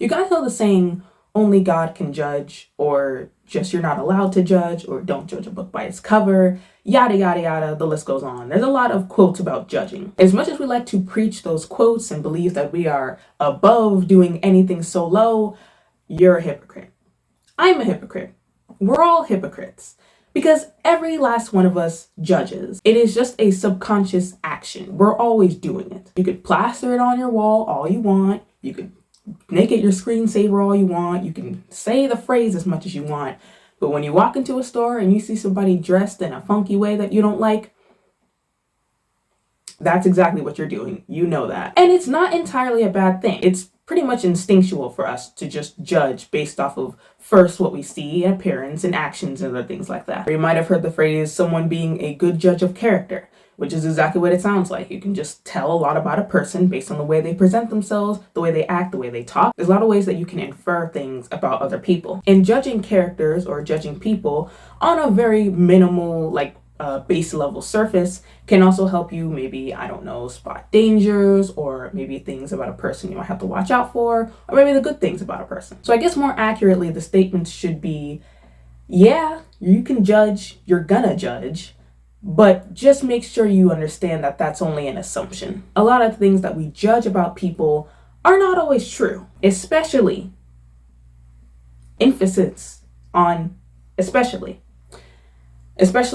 You guys know the saying, only God can judge, or just you're not allowed to judge, or don't judge a book by its cover, yada, yada, yada, the list goes on. There's a lot of quotes about judging. As much as we like to preach those quotes and believe that we are above doing anything so low, you're a hypocrite. I'm a hypocrite. We're all hypocrites. Because every last one of us judges. It is just a subconscious action. We're always doing it. You could plaster it on your wall all you want. You could make it your screensaver all you want. You can say the phrase as much as you want. But when you walk into a store and you see somebody dressed in a funky way that you don't like, that's exactly what you're doing. You know that. And it's not entirely a bad thing. It's pretty much instinctual for us to just judge based off of first what we see in appearance and actions and other things like that. Or you might have heard the phrase, someone being a good judge of character, which is exactly what it sounds like. You can just tell a lot about a person based on the way they present themselves, the way they act, the way they talk. There's a lot of ways that you can infer things about other people. And judging characters or judging people on a very minimal, base level surface can also help you maybe, I don't know, spot dangers or maybe things about a person you might have to watch out for, or maybe the good things about a person. So I guess more accurately, the statement should be, yeah, you can judge, you're gonna judge, but just make sure you understand that that's only an assumption. A lot of things that we judge about people are not always true, especially, emphasis on especially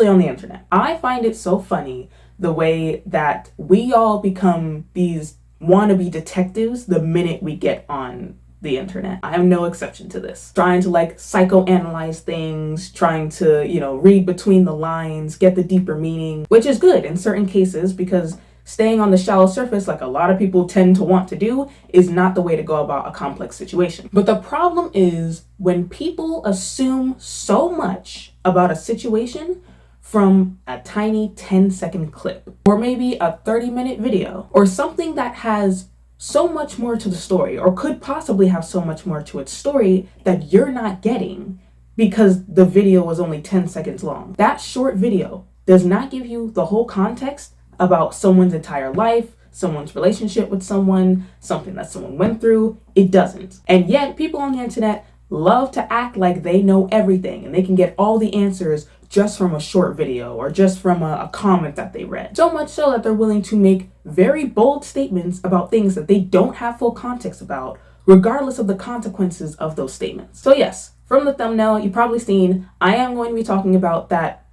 on the internet. I find it so funny the way that we all become these wannabe detectives the minute we get on the internet. I am no exception to this. Trying to psychoanalyze things, trying to, read between the lines, get the deeper meaning, which is good in certain cases because staying on the shallow surface, like a lot of people tend to want to do, is not the way to go about a complex situation. But the problem is when people assume so much about a situation from a tiny 10-second clip, or maybe a 30-minute video, or something that has so much more to the story, or could possibly have so much more to its story that you're not getting because the video was only 10 seconds long. That short video does not give you the whole context about someone's entire life, someone's relationship with someone, something that someone went through. It doesn't. And yet people on the internet love to act like they know everything and they can get all the answers just from a short video or just from a comment that they read. So much so that they're willing to make very bold statements about things that they don't have full context about, regardless of the consequences of those statements. So yes, from the thumbnail, you've probably seen, I am going to be talking about that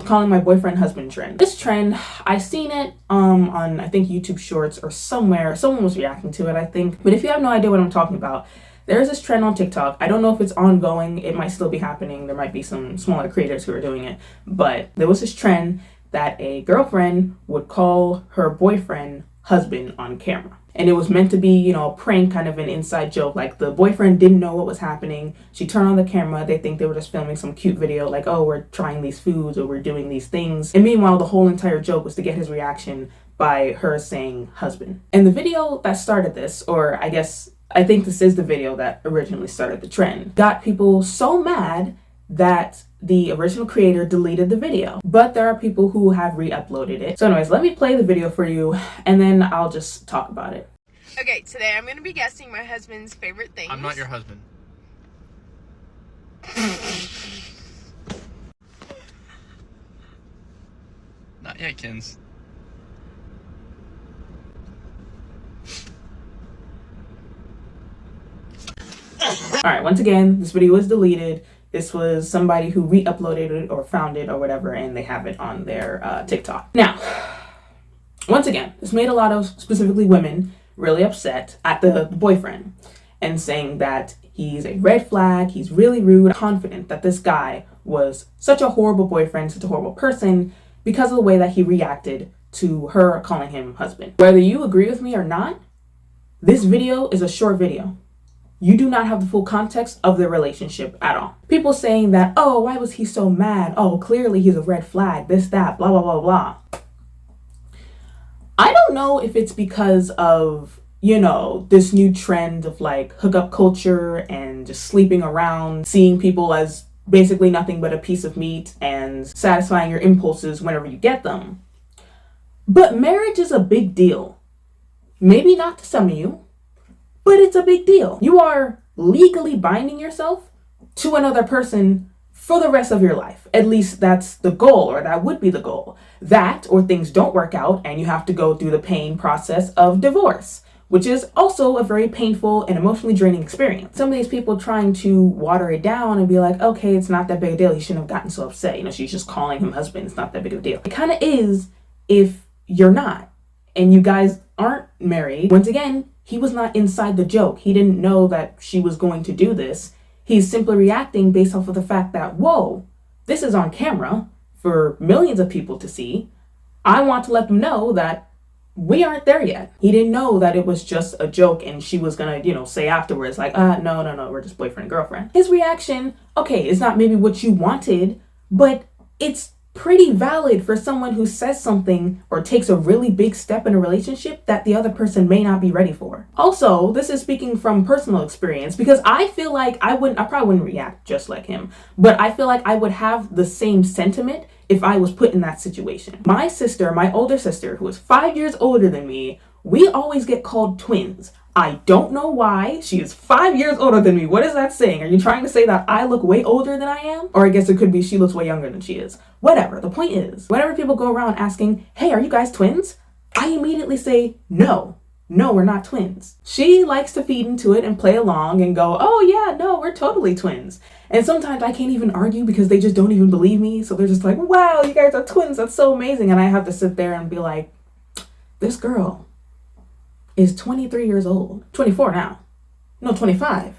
calling my boyfriend husband trend. This trend, I seen it on I think YouTube Shorts or somewhere. Someone was reacting to it, I think. But if you have no idea what I'm talking about, there's this trend on TikTok. I don't know if it's ongoing. It might still be happening. There might be some smaller creators who are doing it. But there was this trend that a girlfriend would call her boyfriend husband on camera. And it was meant to be, a prank, kind of an inside joke. Like the boyfriend didn't know what was happening. She turned on the camera. They think they were just filming some cute video like, oh, we're trying these foods or we're doing these things. And meanwhile, the whole entire joke was to get his reaction by her saying husband. And the video that started this, or I think this is the video that originally started the trend, got people so mad that the original creator deleted the video. But there are people who have re-uploaded it. So anyways, let me play the video for you and then I'll just talk about it. Okay, today I'm gonna be guessing my husband's favorite things. I'm not your husband. Not yet, Kins. Alright, once again, this video was deleted. This was somebody who re-uploaded it or found it or whatever, and they have it on their TikTok. Now, once again, this made a lot of specifically women really upset at the boyfriend and saying that he's a red flag, he's really rude, confident that this guy was such a horrible boyfriend, such a horrible person because of the way that he reacted to her calling him husband. Whether you agree with me or not, this video is a short video. You do not have the full context of their relationship at all. People saying that, oh, why was he so mad? Oh, clearly he's a red flag, this, that, blah, blah, blah, blah. I don't know if it's because of, this new trend of hookup culture and just sleeping around, seeing people as basically nothing but a piece of meat and satisfying your impulses whenever you get them. But marriage is a big deal. Maybe not to some of you, but it's a big deal. You are legally binding yourself to another person for the rest of your life. At least that's the goal, or that would be the goal. That, or things don't work out and you have to go through the pain process of divorce, which is also a very painful and emotionally draining experience. Some of these people trying to water it down and be like, okay, it's not that big a deal. He shouldn't have gotten so upset. You know, she's just calling him husband. It's not that big of a deal. It kind of is if you're not, and you guys aren't married. Once again, he was not inside the joke. He didn't know that she was going to do this. He's simply reacting based off of the fact that, whoa, this is on camera for millions of people to see. I want to let them know that we aren't there yet. He didn't know that it was just a joke and she was gonna, say afterwards, like, no, we're just boyfriend and girlfriend. His reaction, okay, is not maybe what you wanted, but it's pretty valid for someone who says something or takes a really big step in a relationship that the other person may not be ready for. Also, this is speaking from personal experience, because I feel like I probably wouldn't react just like him, but I feel like I would have the same sentiment if I was put in that situation. My sister, my older sister, who is 5 years older than me, we always get called twins. I don't know why. She is 5 years older than me. What is that saying? Are you trying to say that I look way older than I am? Or I guess it could be she looks way younger than she is. Whatever. The point is, whenever people go around asking, hey, are you guys twins? I immediately say, no, we're not twins. She likes to feed into it and play along and go, oh yeah, no, we're totally twins. And sometimes I can't even argue because they just don't even believe me. So they're just like, wow, you guys are twins. That's so amazing. And I have to sit there and be like, this girl is 23 years old. 24 now. No, 25.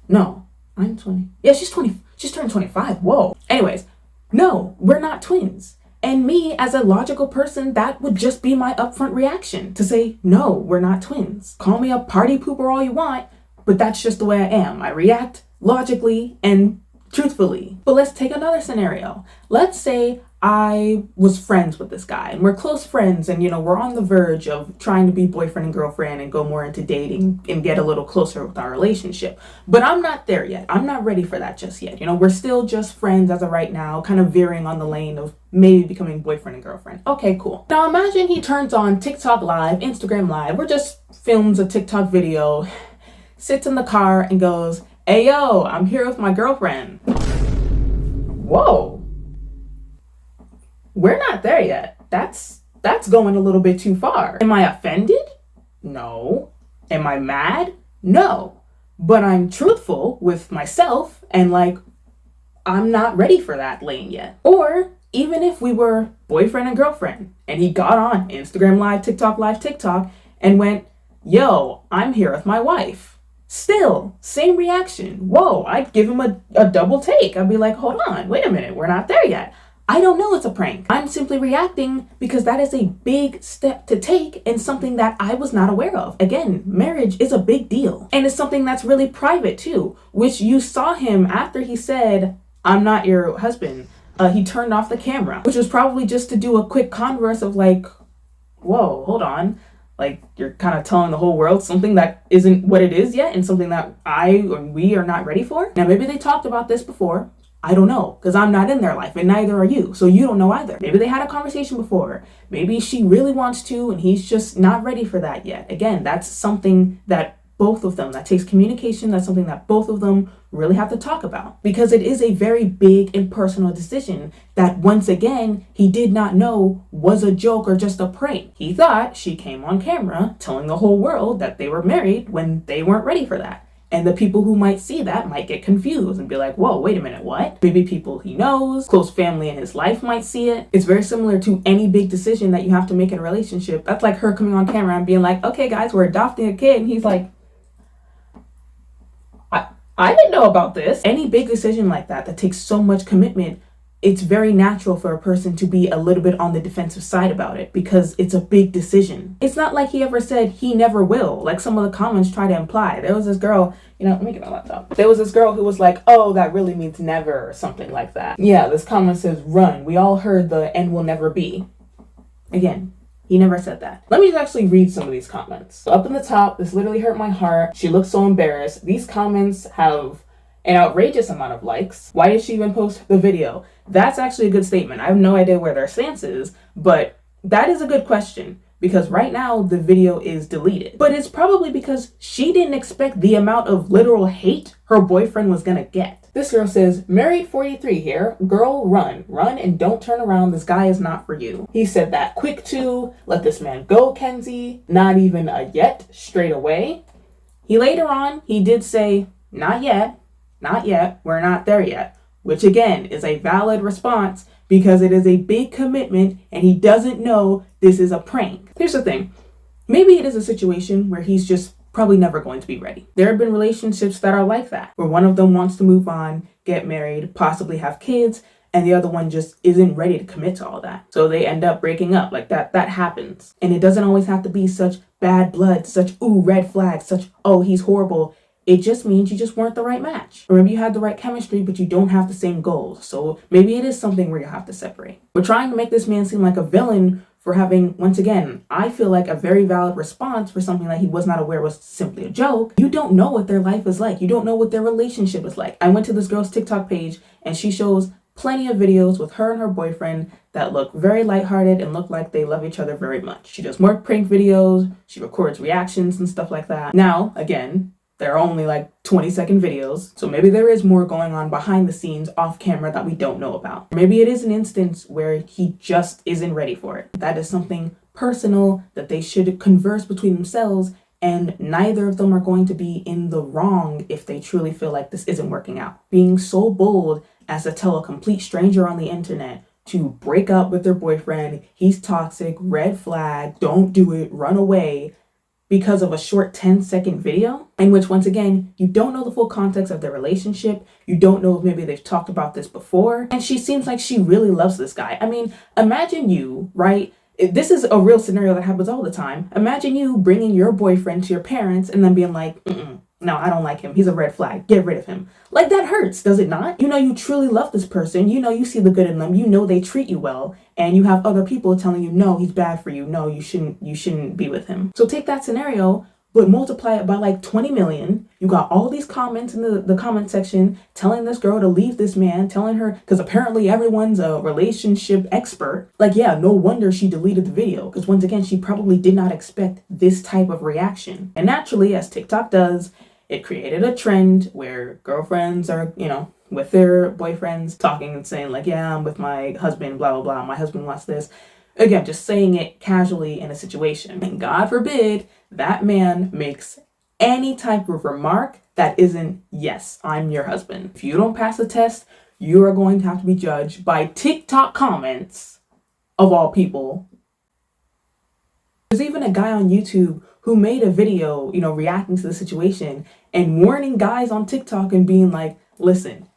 No, I'm 20. Yeah, she's 20. She's turned 25. Whoa. Anyways, no, we're not twins. And me, as a logical person, that would just be my upfront reaction to say, no, we're not twins. Call me a party pooper all you want, but that's just the way I am. I react logically and truthfully. But let's take another scenario. Let's say I was friends with this guy and we're close friends and, we're on the verge of trying to be boyfriend and girlfriend and go more into dating and get a little closer with our relationship. But I'm not there yet. I'm not ready for that just yet. We're still just friends as of right now, kind of veering on the lane of maybe becoming boyfriend and girlfriend. Okay, cool. Now imagine he turns on TikTok Live, Instagram Live, or just films a TikTok video, sits in the car and goes, hey, yo, I'm here with my girlfriend. Whoa. We're not there yet. That's going a little bit too far. Am I offended? No. Am I mad? No. But I'm truthful with myself and I'm not ready for that lane yet. Or even if we were boyfriend and girlfriend and he got on Instagram Live, TikTok, and went, yo, I'm here with my wife. Still, same reaction. Whoa, I'd give him a double take. I'd be like, hold on, wait a minute, we're not there yet. I don't know it's a prank. I'm simply reacting because that is a big step to take and something that I was not aware of. Again, marriage is a big deal. And it's something that's really private too, which you saw him after he said, I'm not your husband. He turned off the camera, which was probably just to do a quick converse of whoa, hold on. You're kind of telling the whole world something that isn't what it is yet and something that we are not ready for. Now, maybe they talked about this before. I don't know, because I'm not in their life and neither are you. So you don't know either. Maybe they had a conversation before. Maybe she really wants to and he's just not ready for that yet. Again, that's something that both of them, that takes communication. That's something that both of them really have to talk about because it is a very big and personal decision that once again, he did not know was a joke or just a prank. He thought she came on camera telling the whole world that they were married when they weren't ready for that. And the people who might see that might get confused and be like, whoa, wait a minute, what? Maybe people he knows, close family in his life might see it. It's very similar to any big decision that you have to make in a relationship. That's like her coming on camera and being like, okay, guys, we're adopting a kid. And he's like, I didn't know about this. Any big decision like that takes so much commitment, it's very natural for a person to be a little bit on the defensive side about it because it's a big decision. It's not like he ever said he never will, like some of the comments try to imply. There was this girl, let me get my laptop. There was this girl who was like, oh, that really means never or something like that. Yeah, this comment says run. We all heard the end will never be. Again, he never said that. Let me just actually read some of these comments. Up in the top, this literally hurt my heart. She looks so embarrassed. These comments have an outrageous amount of likes. Why did she even post the video? That's actually a good statement. I have no idea where their stance is, but that is a good question. because right now the video is deleted. But it's probably because she didn't expect the amount of literal hate her boyfriend was gonna get. This girl says, married 43 here. Girl, run. Run and don't turn around. This guy is not for you. He said that quick too. Let this man go, Kenzie. Not even a yet, straight away. He later on, he did say, not yet. Not yet. We're not there yet. Which again is a valid response because it is a big commitment and he doesn't know this is a prank. Here's the thing. Maybe it is a situation where he's just probably never going to be ready. There have been relationships that are like that, where one of them wants to move on, get married, possibly have kids, and the other one just isn't ready to commit to all that. So they end up breaking up. Like that happens. And it doesn't always have to be such bad blood, such red flags, such he's horrible. It just means you just weren't the right match. Or maybe you had the right chemistry, but you don't have the same goals. So maybe it is something where you have to separate. We're trying to make this man seem like a villain for having, once again, I feel like a very valid response for something that he was not aware was simply a joke. You don't know what their life is like. You don't know what their relationship is like. I went to this girl's TikTok page and she shows plenty of videos with her and her boyfriend that look very lighthearted and look like they love each other very much. She does more prank videos. She records reactions and stuff like that. Now, again, they're only like 20-second videos, so maybe there is more going on behind the scenes off camera that we don't know about. Maybe it is an instance where he just isn't ready for it. That is something personal that they should converse between themselves, and neither of them are going to be in the wrong if they truly feel like this isn't working out. Being so bold as to tell a complete stranger on the internet to break up with their boyfriend, he's toxic, red flag, don't do it, run away, because of a short 10-second video in which, once again, you don't know the full context of their relationship. You don't know if maybe they've talked about this before. And she seems like she really loves this guy. I mean, imagine you, right? This is a real scenario that happens all the time. Imagine you bringing your boyfriend to your parents and then being like, no, I don't like him. He's a red flag. Get rid of him. Like, that hurts, does it not? You know you truly love this person. You know you see the good in them. You know they treat you well. And you have other people telling you, no, he's bad for you. No, you shouldn't be with him. So take that scenario, but multiply it by like 20 million. You got all these comments in the comment section telling this girl to leave this man, telling her, because apparently everyone's a relationship expert. Like, yeah, no wonder she deleted the video, because once again, she probably did not expect this type of reaction. And naturally, as TikTok does, it created a trend where girlfriends are, with their boyfriends talking and saying like, yeah, I'm with my husband, blah, blah, blah. My husband wants this. Again, just saying it casually in a situation. And God forbid that man makes any type of remark that isn't, yes, I'm your husband. If you don't pass the test, you are going to have to be judged by TikTok comments, of all people. There's even a guy on YouTube who made a video, reacting to the situation and warning guys on TikTok and being like, listen,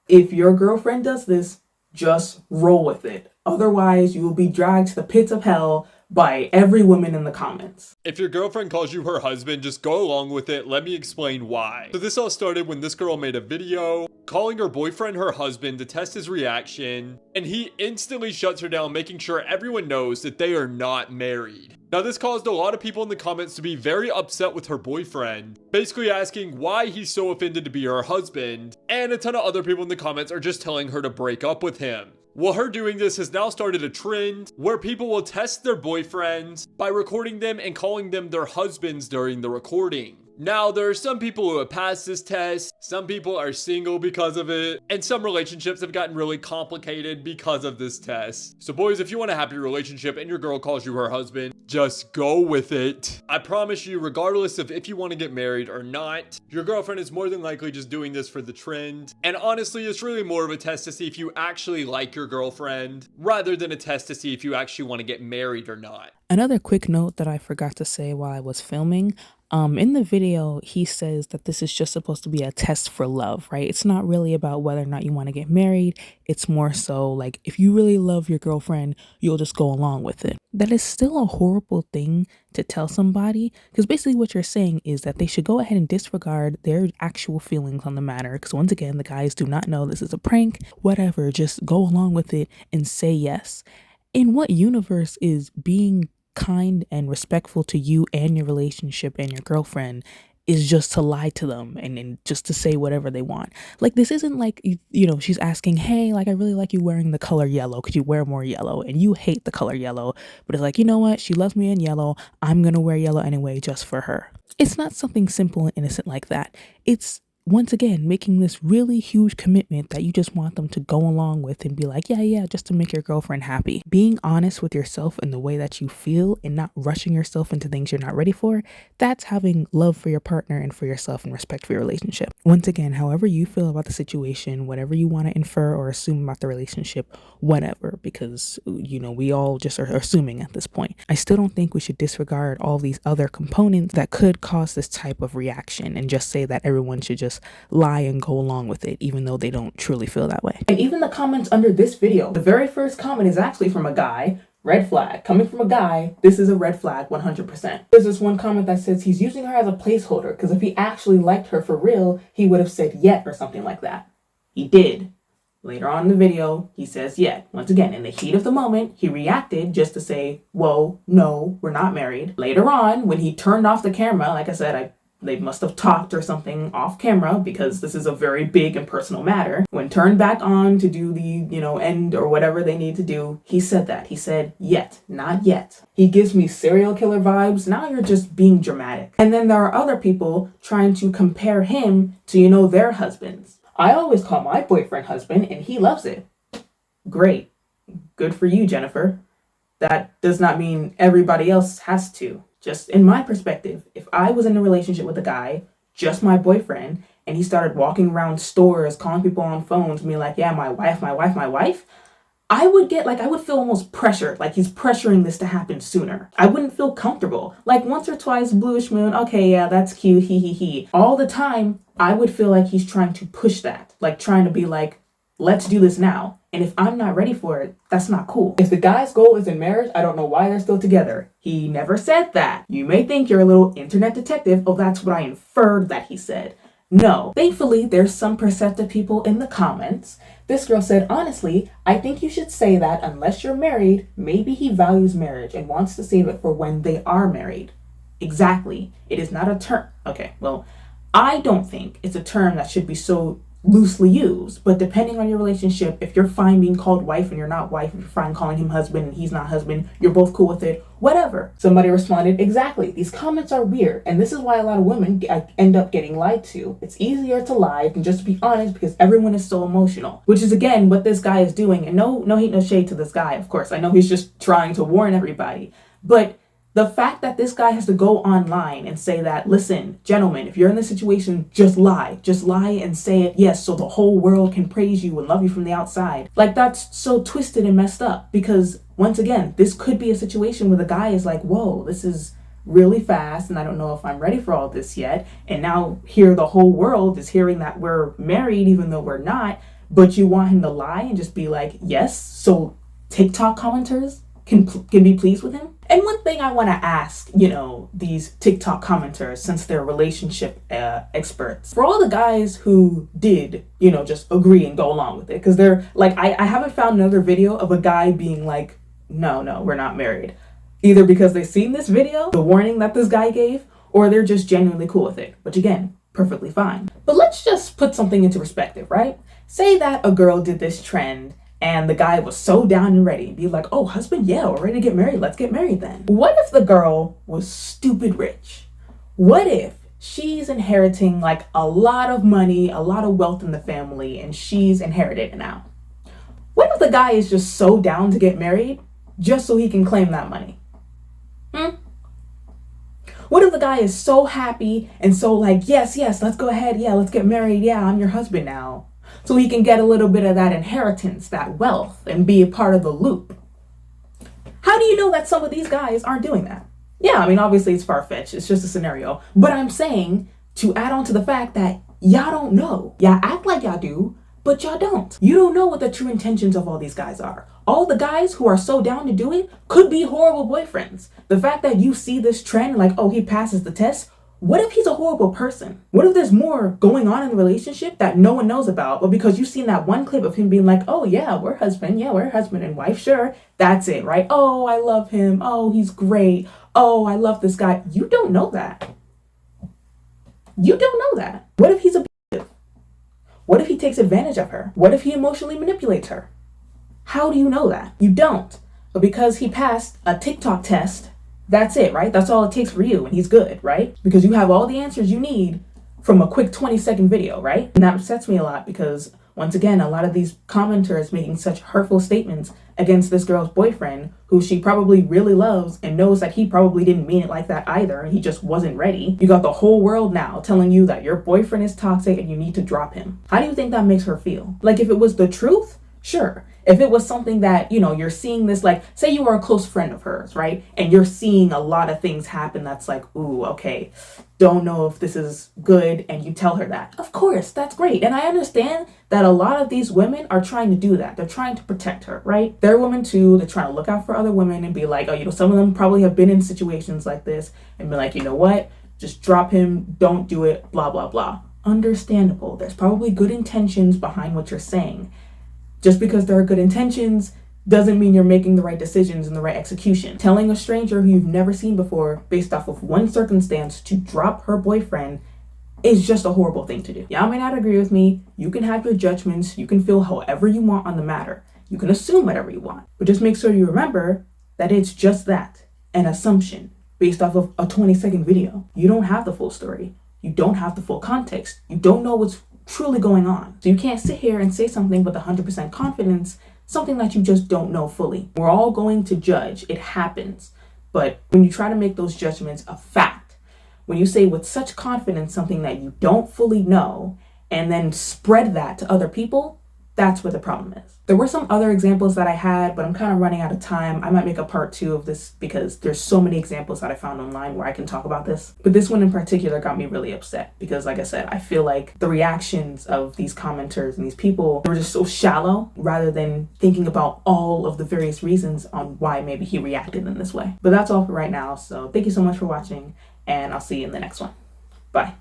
if your girlfriend does this, just roll with it. Otherwise, you will be dragged to the pits of hell by every woman in the comments. If your girlfriend calls you her husband, just go along with it. Let me explain why. So this all started when this girl made a video calling her boyfriend her husband to test his reaction, and he instantly shuts her down, making sure everyone knows that they are not married. Now this caused a lot of people in the comments to be very upset with her boyfriend, basically asking why he's so offended to be her husband, and a ton of other people in the comments are just telling her to break up with him. Well, her doing this has now started a trend where people will test their boyfriends by recording them and calling them their husbands during the recording. Now, there are some people who have passed this test, some people are single because of it, and some relationships have gotten really complicated because of this test. So boys, if you want a happy relationship and your girl calls you her husband, just go with it. I promise you, regardless of if you want to get married or not, your girlfriend is more than likely just doing this for the trend. And honestly, it's really more of a test to see if you actually like your girlfriend, rather than a test to see if you actually want to get married or not. Another quick note that I forgot to say while I was filming, in the video, he says that this is just supposed to be a test for love, right? It's not really about whether or not you want to get married. It's more so like, if you really love your girlfriend, you'll just go along with it. That is still a horrible thing to tell somebody, because basically what you're saying is that they should go ahead and disregard their actual feelings on the matter. Because once again, the guys do not know this is a prank, whatever, just go along with it and say yes. In what universe is being kind and respectful to you and your relationship and your girlfriend is just to lie to them and just to say whatever they want. Like, this isn't like, she's asking, hey, like, I really like you wearing the color yellow. Could you wear more yellow? And you hate the color yellow, but it's like, you know what? She loves me in yellow. I'm going to wear yellow anyway, just for her. It's not something simple and innocent like that. It's, once again, making this really huge commitment that you just want them to go along with and be like, yeah, just to make your girlfriend happy. Being honest with yourself in the way that you feel and not rushing yourself into things you're not ready for, that's having love for your partner and for yourself and respect for your relationship. Once again, however you feel about the situation, whatever you want to infer or assume about the relationship, whatever, because, we all just are assuming at this point. I still don't think we should disregard all these other components that could cause this type of reaction and just say that everyone should just lie and go along with it, even though they don't truly feel that way. And even the comments under this video, the very first comment is actually from a guy. Red flag. Coming from a guy, this is a red flag 100%. There's this one comment that says he's using her as a placeholder because if he actually liked her for real, he would have said yet or something like that. He did. Later on in the video, he says yet. Once again, in the heat of the moment, he reacted just to say, whoa, no, we're not married. Later on, when he turned off the camera, like I said, they must have talked or something off camera because this is a very big and personal matter. When turned back on to do the, end or whatever they need to do, he said that. He said, yet, not yet. He gives me serial killer vibes. Now you're just being dramatic. And then there are other people trying to compare him to, their husbands. I always call my boyfriend husband and he loves it. Great. Good for you, Jennifer. That does not mean everybody else has to. Just in my perspective, if I was in a relationship with a guy, just my boyfriend, and he started walking around stores, calling people on phones, being like, yeah, my wife, I would feel almost pressured, like he's pressuring this to happen sooner. I wouldn't feel comfortable. Like once or twice, bluish moon, okay, yeah, that's cute, he. All the time, I would feel like he's trying to push that, like trying to be like, let's do this now. And if I'm not ready for it, that's not cool. If the guy's goal is in marriage, I don't know why they're still together. He never said that. You may think you're a little internet detective. Oh, that's what I inferred that he said. No. Thankfully, there's some perceptive people in the comments. This girl said, honestly, I think you should say that unless you're married, maybe he values marriage and wants to save it for when they are married. Exactly. It is not a term. Okay, well, I don't think it's a term that should be so loosely used, but depending on your relationship, if you're fine being called wife and you're not wife, if you're fine calling him husband and he's not husband, you're both cool with it, whatever. Somebody responded, exactly, these comments are weird, and this is why a lot of women end up getting lied to. It's easier to lie than just to be honest because everyone is so emotional, which is again what this guy is doing. And no heat, no shade to this guy, of course. I know he's just trying to warn everybody, but the fact that this guy has to go online and say that, listen, gentlemen, if you're in this situation, just lie and say it, yes, so the whole world can praise you and love you from the outside. Like, that's so twisted and messed up because, once again, this could be a situation where the guy is like, whoa, this is really fast and I don't know if I'm ready for all this yet. And now here the whole world is hearing that we're married even though we're not, but you want him to lie and just be like, yes, so TikTok commenters can be pleased with him. And one thing I want to ask, these TikTok commenters, since they're relationship experts, for all the guys who did, just agree and go along with it, because they're like, I haven't found another video of a guy being like, no, we're not married. Either because they've seen this video, the warning that this guy gave, or they're just genuinely cool with it, which again, perfectly fine. But let's just put something into perspective, right? Say that a girl did this trend and the guy was so down and ready, be like, oh, husband, yeah, we're ready to get married. Let's get married then. What if the girl was stupid rich? What if she's inheriting like a lot of money, a lot of wealth in the family, and she's inherited it now? What if the guy is just so down to get married just so he can claim that money? What if the guy is so happy and so like, yes, let's go ahead. Yeah, let's get married. Yeah, I'm your husband now. So he can get a little bit of that inheritance, that wealth, and be a part of the loop. How do you know that some of these guys aren't doing that? Yeah, I mean, obviously it's far-fetched. It's just a scenario. But I'm saying to add on to the fact that y'all don't know. Y'all act like y'all do, but y'all don't. You don't know what the true intentions of all these guys are. All the guys who are so down to do it could be horrible boyfriends. The fact that you see this trend, like, oh, he passes the test, what if he's a horrible person? What if there's more going on in the relationship that no one knows about, but because you've seen that one clip of him being like, oh yeah, we're husband and wife, sure, that's it, right? Oh, I love him. Oh, he's great. Oh, I love this guy. You don't know that. You don't know that. What if he's abusive? What if he takes advantage of her? What if he emotionally manipulates her? How do you know that? You don't. But because he passed a TikTok test, that's it, right? That's all it takes for you, and he's good, right? Because you have all the answers you need from a quick 20-second video, right? And that upsets me a lot because, once again, a lot of these commenters making such hurtful statements against this girl's boyfriend, who she probably really loves and knows that he probably didn't mean it like that either, and he just wasn't ready. You got the whole world now telling you that your boyfriend is toxic and you need to drop him. How do you think that makes her feel? Like, if it was the truth, sure. If it was something that, you're seeing this, like, say you are a close friend of hers, right? And you're seeing a lot of things happen that's like, ooh, okay, don't know if this is good, and you tell her that. Of course, that's great. And I understand that a lot of these women are trying to do that. They're trying to protect her, right? They're women too. They're trying to look out for other women and be like, oh, some of them probably have been in situations like this and be like, you know what? Just drop him, don't do it, blah, blah, blah. Understandable. There's probably good intentions behind what you're saying. Just because there are good intentions doesn't mean you're making the right decisions and the right execution. Telling a stranger who you've never seen before based off of one circumstance to drop her boyfriend is just a horrible thing to do. Y'all may not agree with me. You can have your judgments. You can feel however you want on the matter. You can assume whatever you want. But just make sure you remember that it's just that, an assumption based off of a 20-second video. You don't have the full story. You don't have the full context. You don't know what's truly going on. So you can't sit here and say something with 100% confidence, something that you just don't know fully. We're all going to judge. It happens. But when you try to make those judgments a fact, when you say with such confidence something that you don't fully know and then spread that to other people, that's where the problem is. There were some other examples that I had, but I'm kind of running out of time. I might make a part 2 of this because there's so many examples that I found online where I can talk about this. But this one in particular got me really upset because, like I said, I feel like the reactions of these commenters and these people were just so shallow rather than thinking about all of the various reasons on why maybe he reacted in this way. But that's all for right now. So thank you so much for watching, and I'll see you in the next one. Bye.